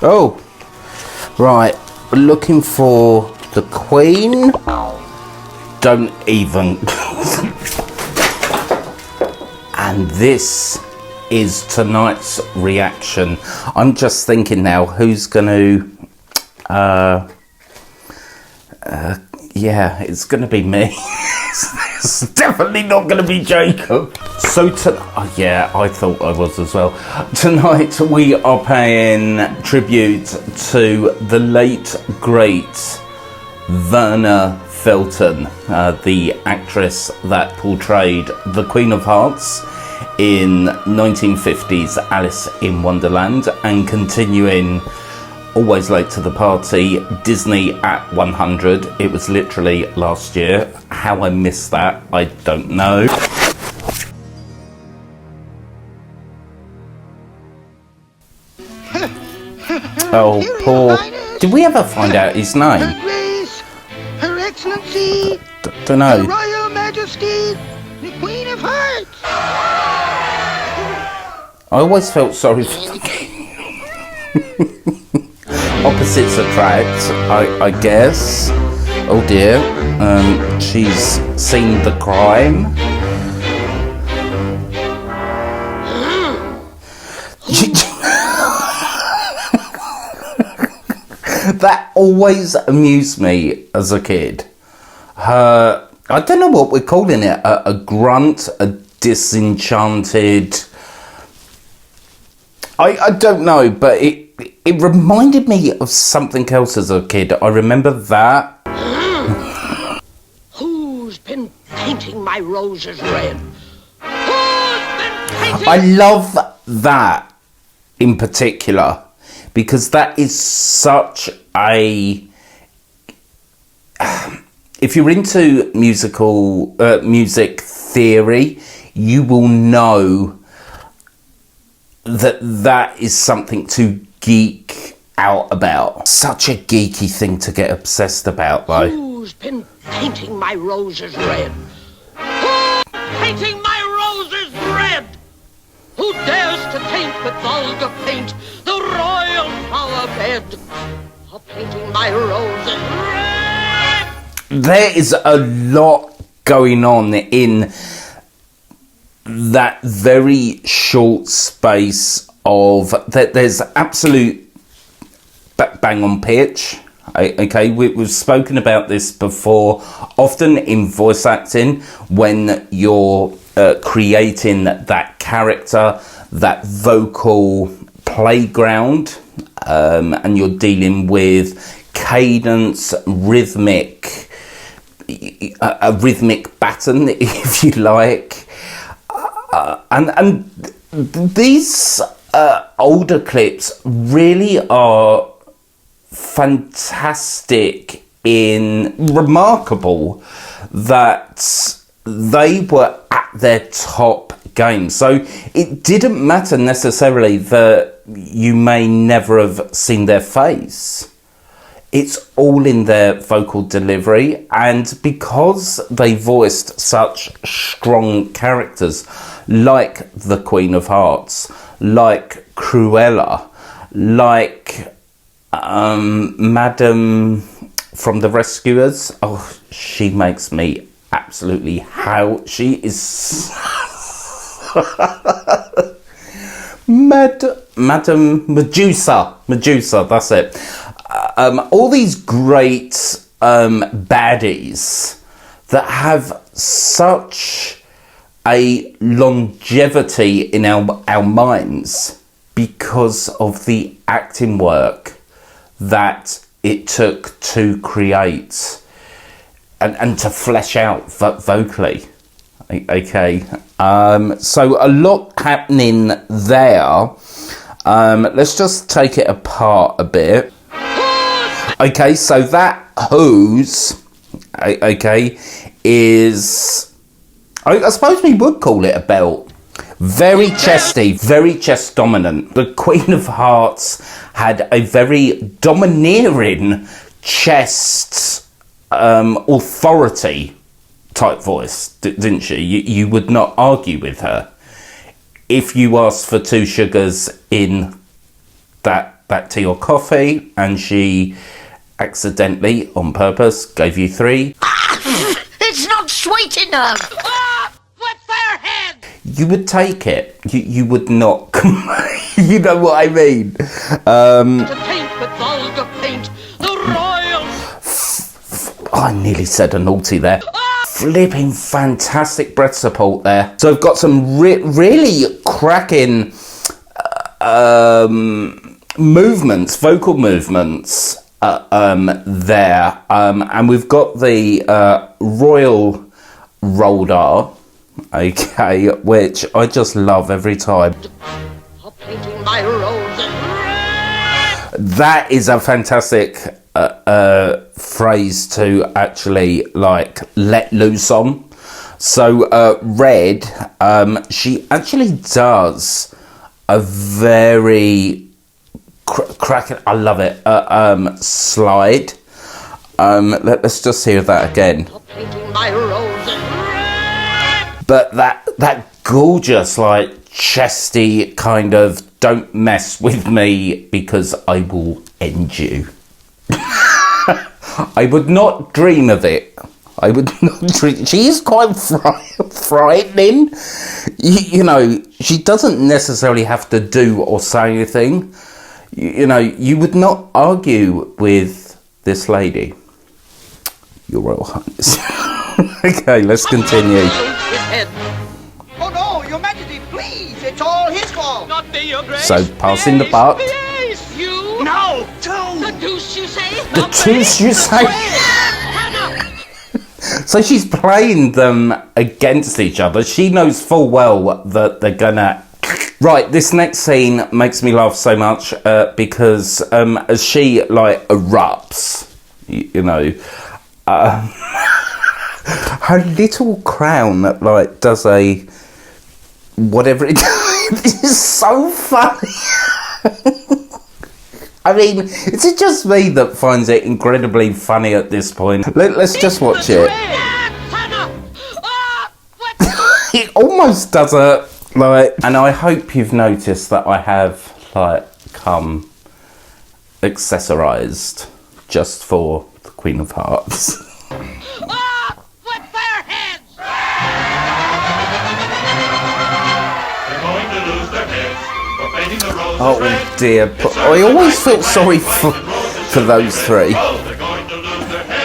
Oh, right. We're looking for the Queen. Don't even. And this is tonight's reaction. I'm just thinking now, who's going to... yeah, it's going to be me. It's definitely not going to be Jacob. So, yeah, I thought I was as well. Tonight we are paying tribute to the late, great Verna Felton, the actress that portrayed the Queen of Hearts in 1950s Alice in Wonderland, and continuing Always Late to the Party, Disney at 100. It was literally last year. How I missed that, I don't know. Oh, poor. Did we ever find out his name? Her Grace, Her Excellency, Don't know. Her Royal Majesty, the Queen of Hearts. I always felt sorry for the king. Opposites attract, I guess. Oh dear, she's seen the crime. That always amused me as a kid. Her, I don't know what we're calling it, a grunt, a disenchanted... I don't know, but it reminded me of something else as a kid. I remember that. Who's been painting my roses red? Who's been painting... I love that in particular, because that is such a... If you're into music theory, you will know that is something to geek out about. Such a geeky thing to get obsessed about, though. Who's been painting my roses red? Who's painting my roses red? Who dares to taint with vulgar paint the royal flower bed? Of painting my roses red? There is a lot going on in that very short space of that. There's absolute bang on pitch. Okay, we've spoken about this before. Often in voice acting, when you're creating that character, that vocal playground, and you're dealing with cadence, a rhythmic pattern, if you like. And these older clips really are fantastic, remarkable that they were at their top game. So it didn't matter necessarily that you may never have seen their face. It's all in their vocal delivery, and because they voiced such strong characters like the Queen of Hearts, like Cruella, like Madam from The Rescuers. Oh, she makes me absolutely howl. She is... Madam Medusa, that's it. All these great baddies that have such a longevity in our minds because of the acting work that it took to create and to flesh out vocally. Okay, so a lot happening there. Let's just take it apart a bit. Okay, so that hose, okay, is, I suppose we would call it a belt. Very chesty, very chest dominant. The Queen of Hearts had a very domineering chest authority type voice, didn't she? You would not argue with her if you asked for 2 sugars in that that tea or coffee and she accidentally, on purpose, gave you 3, It's not sweet enough. With their head. you would take it. You would not. You know what I mean? To paint with vulgar paint the royal. I nearly said a naughty there. Flipping fantastic breath support there. So I've got some really cracking movements, vocal movements there. And we've got the Royal Rolled R, okay, which I just love every time. Painting my roses red. That is a fantastic phrase to actually like let loose on. So Red, she actually does a very cracking, I love it, slide. Let's just hear that again. Painting my roses red. But that gorgeous, like, chesty kind of don't mess with me because I will end you. I would not dream of it. I would not dream. She is quite frightening. You know, she doesn't necessarily have to do or say anything. You know, you would not argue with this lady, Your Royal Highness. Okay, let's continue. Oh no, Your Majesty, please! It's all his fault! Not me, Your Grace. So, passing the buck. You? No! Two! The deuce, you say? The deuce, you say? So she's playing them against each other. She knows full well that they're gonna... Right, this next scene makes me laugh so much because as she, like, erupts, you know, her little crown, like, does a... whatever it does. This is so funny. I mean, is it just me that finds it incredibly funny at this point? Let's just watch it. It almost does a, like... And I hope you've noticed that I have, like, come accessorised just for the Queen of Hearts. With their heads! They're going to lose their heads for painting the roses Oh red. dear, but I always felt sorry for those 3. Oh, they're going to lose their heads.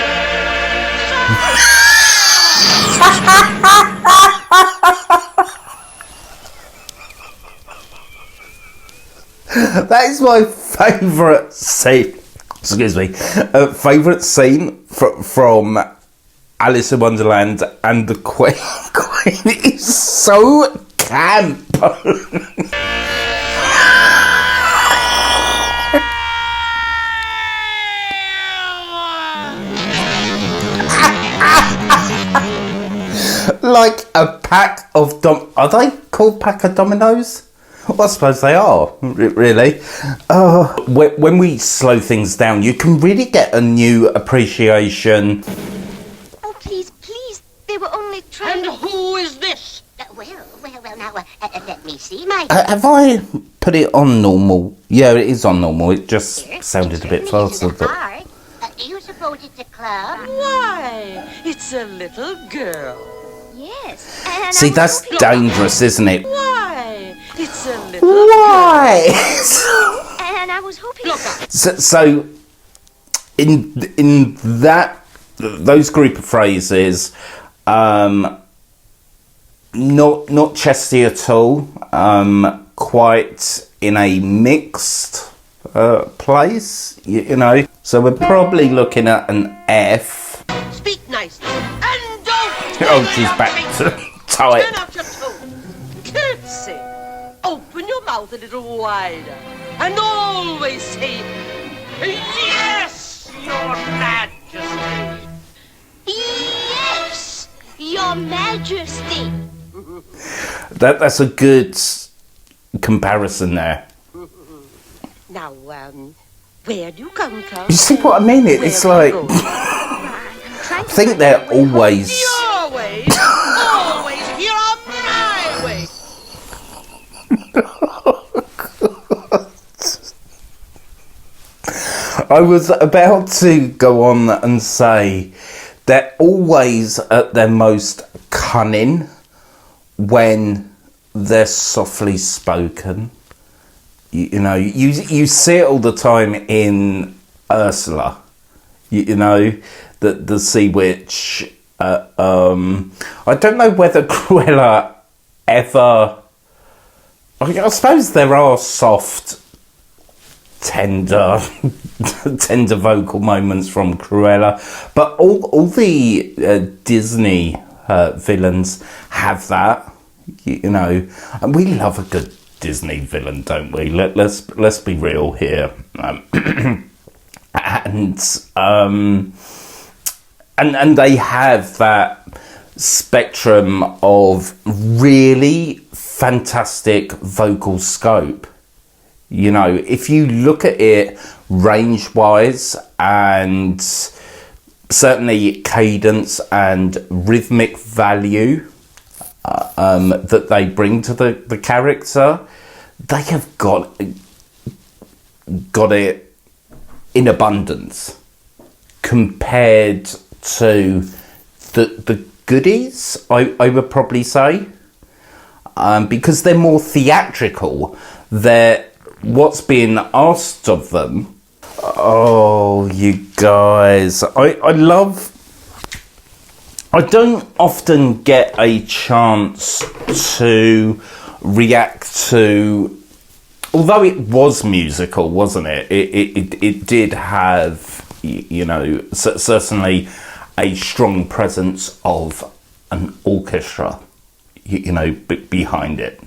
That is my favourite scene. Excuse me. Favourite scene from Alice in Wonderland and the Queen. Queen is so camp. Like a pack of are they called pack of dominoes? Well, I suppose they are, really. When we slow things down, you can really get a new appreciation. Oh, please, they were only trying And who is this? Well, now, let me see, my... Have I put it on normal? Yeah, it is on normal. It just sounded a bit faster. But... do you suppose it's a club? Why, it's a little girl. Yes. And See, that's dangerous, isn't it? Why, it's a little Why? And I was hoping... So in those group of phrases, not chesty at all, quite in a mixed place, you know. So we're probably looking at an F. Speak nicely. And don't... Oh, she's back to type. Turn out your tongue. curtsy. Open your mouth a little wider. And always say, Yes, Your Majesty. Yes, Your Majesty. That's a good comparison there. now, where do you come from? You see what I mean? It's like, I think they're always... Your ways, always here are my ways. I was about to go on and say they're always at their most cunning when they're softly spoken. You know, you see it all the time in Ursula. You know, the sea witch. I don't know whether Cruella ever. I suppose there are soft, tender vocal moments from Cruella, but all the Disney villains have that, you know, and we love a good Disney villain, don't we? Let's be real here, and they have that spectrum of really fantastic vocal scope. You know, if you look at it range-wise and certainly cadence and rhythmic value that they bring to the character, they have got it in abundance compared to the goodies, I would probably say, because they're more theatrical. They're what's being asked of them. Oh, you guys, I don't often get a chance to react to, although it was musical, wasn't it? It did have, you know, certainly a strong presence of an orchestra, you know, behind it,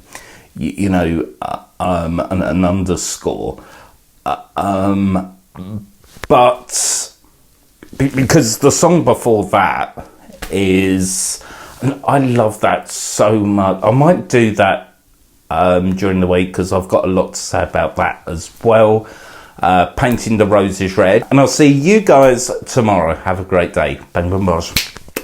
you know, an underscore, but because the song before that is, and I love that so much. I might do that during the week because I've got a lot to say about that as well. Painting the Roses Red, and I'll see you guys tomorrow. Have a great day. Bang, bang, bosh.